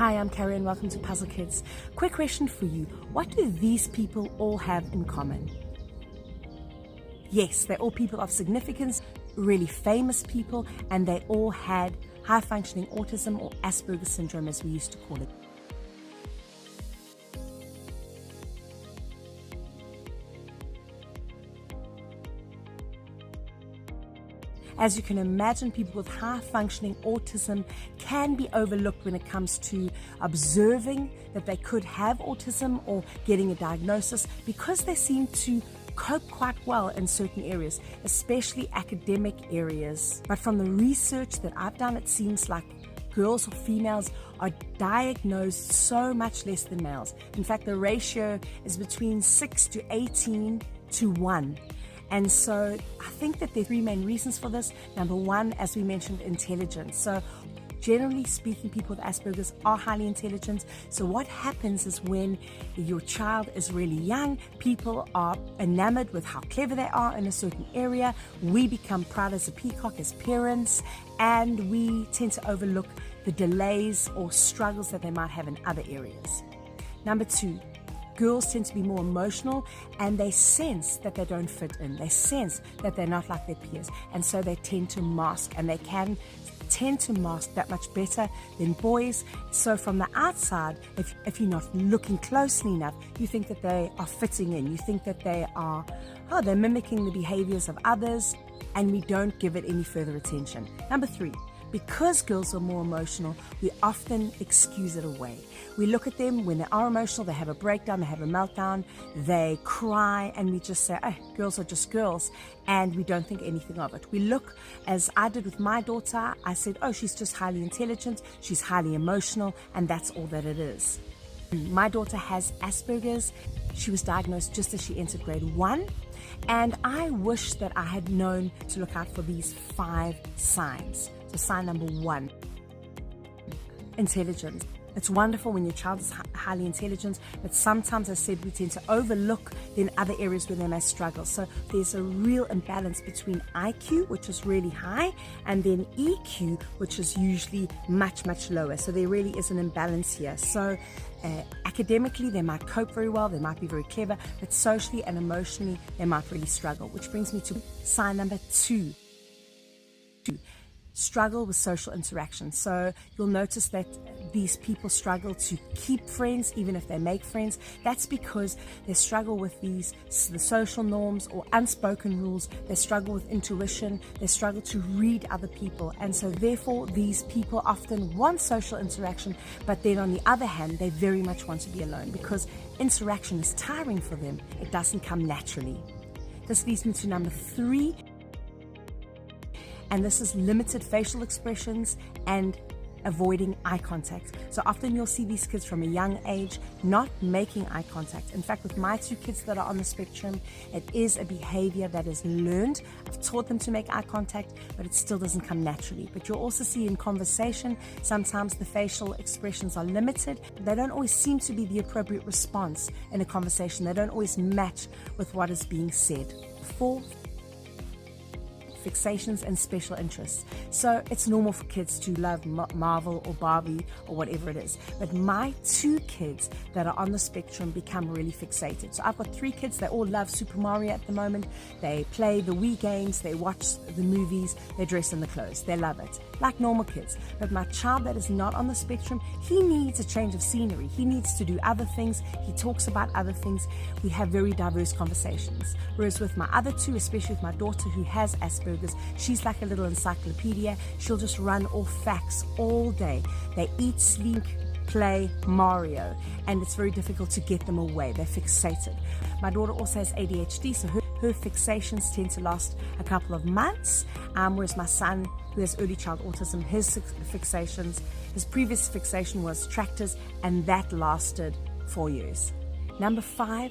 Hi, I'm Carrie and welcome to Puzzle Kids. Quick question for you. What do these people all have in common? Yes, they're all people of significance, really famous people, and they all had high-functioning autism or Asperger syndrome as we used to call it. As you can imagine, people with high-functioning autism can be overlooked when it comes to observing that they could have autism or getting a diagnosis because they seem to cope quite well in certain areas, especially academic areas. But from the research that I've done, it seems like girls or females are diagnosed so much less than males. In fact, the ratio is between 6 to 18 to 1. And so I think that there are three main reasons for this. Number one, as we mentioned, intelligence. So generally speaking, people with Asperger's are highly intelligent. So what happens is when your child is really young, people are enamored with how clever they are in a certain area. We become proud as a peacock as parents, and we tend to overlook the delays or struggles that they might have in other areas. Number two, girls tend to be more emotional and they sense that they don't fit in. They sense that they're not like their peers, and so they tend to mask, and they can tend to mask that much better than boys. So from the outside, if you're not looking closely enough, you think that they are fitting in. You think that they're mimicking the behaviors of others, and we don't give it any further attention. Number three, because girls are more emotional, we often excuse it away. We look at them when they are emotional, they have a breakdown, they have a meltdown, they cry, and we just say, oh, girls are just girls, and we don't think anything of it. We look, as I did with my daughter, I said, oh, she's just highly intelligent, she's highly emotional, and that's all that it is. My daughter has Asperger's. She was diagnosed just as she entered grade 1, and I wish that I had known to look out for these 5 signs. So sign number 1, intelligence. It's wonderful when your child is highly intelligent, but sometimes, as I said, we tend to overlook in other areas where they may struggle. So there's a real imbalance between IQ, which is really high, and then EQ, which is usually much, much lower. So there really is an imbalance here. So academically, they might cope very well, they might be very clever, but socially and emotionally, they might really struggle. Which brings me to sign number 2. Struggle with social interaction. So you'll notice that these people struggle to keep friends even if they make friends. That's because they struggle with the social norms or unspoken rules. They struggle with intuition. They struggle to read other people, and so therefore these people often want social interaction, but then on the other hand they very much want to be alone because interaction is tiring for them. It doesn't come naturally. This leads me to number 3, and this is limited facial expressions and avoiding eye contact. So often you'll see these kids from a young age not making eye contact. In fact, with my 2 kids that are on the spectrum, it is a behavior that is learned. I've taught them to make eye contact, but it still doesn't come naturally. But you'll also see in conversation, sometimes the facial expressions are limited. They don't always seem to be the appropriate response in a conversation. They don't always match with what is being said. 4, fixations and special interests. So it's normal for kids to love Marvel or Barbie or whatever it is. But my 2 kids that are on the spectrum become really fixated. So I've got 3 kids, they all love Super Mario at the moment. They play the Wii games, they watch the movies, they dress in the clothes. They love it, like normal kids. But my child that is not on the spectrum, he needs a change of scenery. He needs to do other things. He talks about other things. We have very diverse conversations. Whereas with my other 2, especially with my daughter who has Asperger's, she's like a little encyclopedia. She'll just run off facts all day. They eat, sleep, play Mario, and it's very difficult to get them away. They're fixated. My daughter also has ADHD, so her fixations tend to last a couple of months, whereas my son, who has early child autism, his previous fixation was tractors, and that lasted 4 years. Number 5,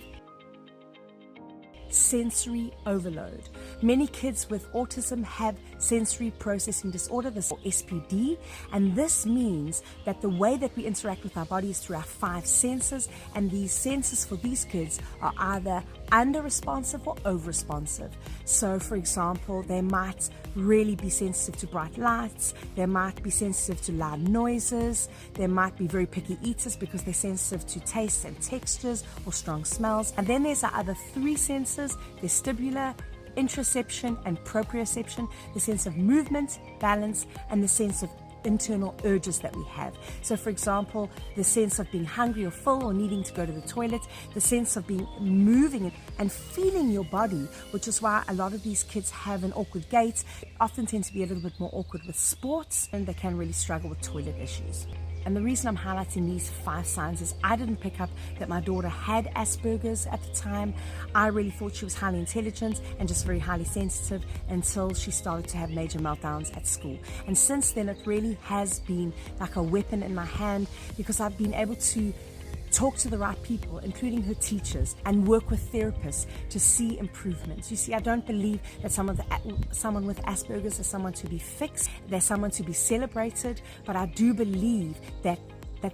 sensory overload. Many kids with autism have sensory processing disorder, this or SPD, and this means that the way that we interact with our body is through our 5 senses, and these senses for these kids are either under-responsive or over-responsive. So, for example, they might really be sensitive to bright lights, they might be sensitive to loud noises, they might be very picky eaters because they're sensitive to tastes and textures or strong smells. And then there's our other three senses: vestibular, interoception, and proprioception, the sense of movement, balance, and the sense of internal urges that we have. So, for example, the sense of being hungry or full or needing to go to the toilet, the sense of being moving and feeling your body, which is why a lot of these kids have an awkward gait, often tend to be a little bit more awkward with sports, and they can really struggle with toilet issues. And the reason I'm highlighting these 5 signs is I didn't pick up that my daughter had Asperger's at the time. I really thought she was highly intelligent and just very highly sensitive until she started to have major meltdowns at school. And since then, it really has been like a weapon in my hand, because I've been able to talk to the right people, including her teachers, and work with therapists to see improvements. You see, I don't believe that someone with Asperger's is someone to be fixed, they're someone to be celebrated, but I do believe that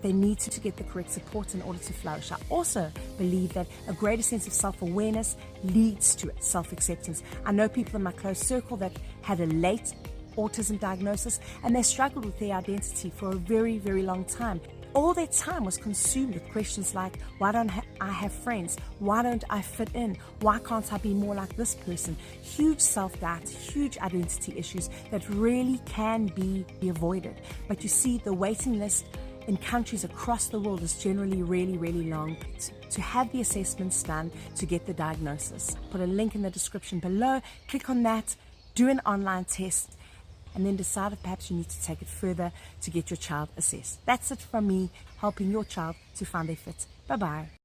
they need to get the correct support in order to flourish. I also believe that a greater sense of self-awareness leads to self-acceptance. I know people in my close circle that had a late autism diagnosis, and they struggled with their identity for a very, very long time. All their time was consumed with questions like, why don't I have friends? Why don't I fit in? Why can't I be more like this person? Huge self-doubt, huge identity issues that really can be avoided. But you see, the waiting list in countries across the world is generally really, really long to have the assessments done to get the diagnosis. Put a link in the description below. Click on that, do an online test, and then decide if perhaps you need to take it further to get your child assessed. That's it from me, helping your child to find their fit. Bye-bye.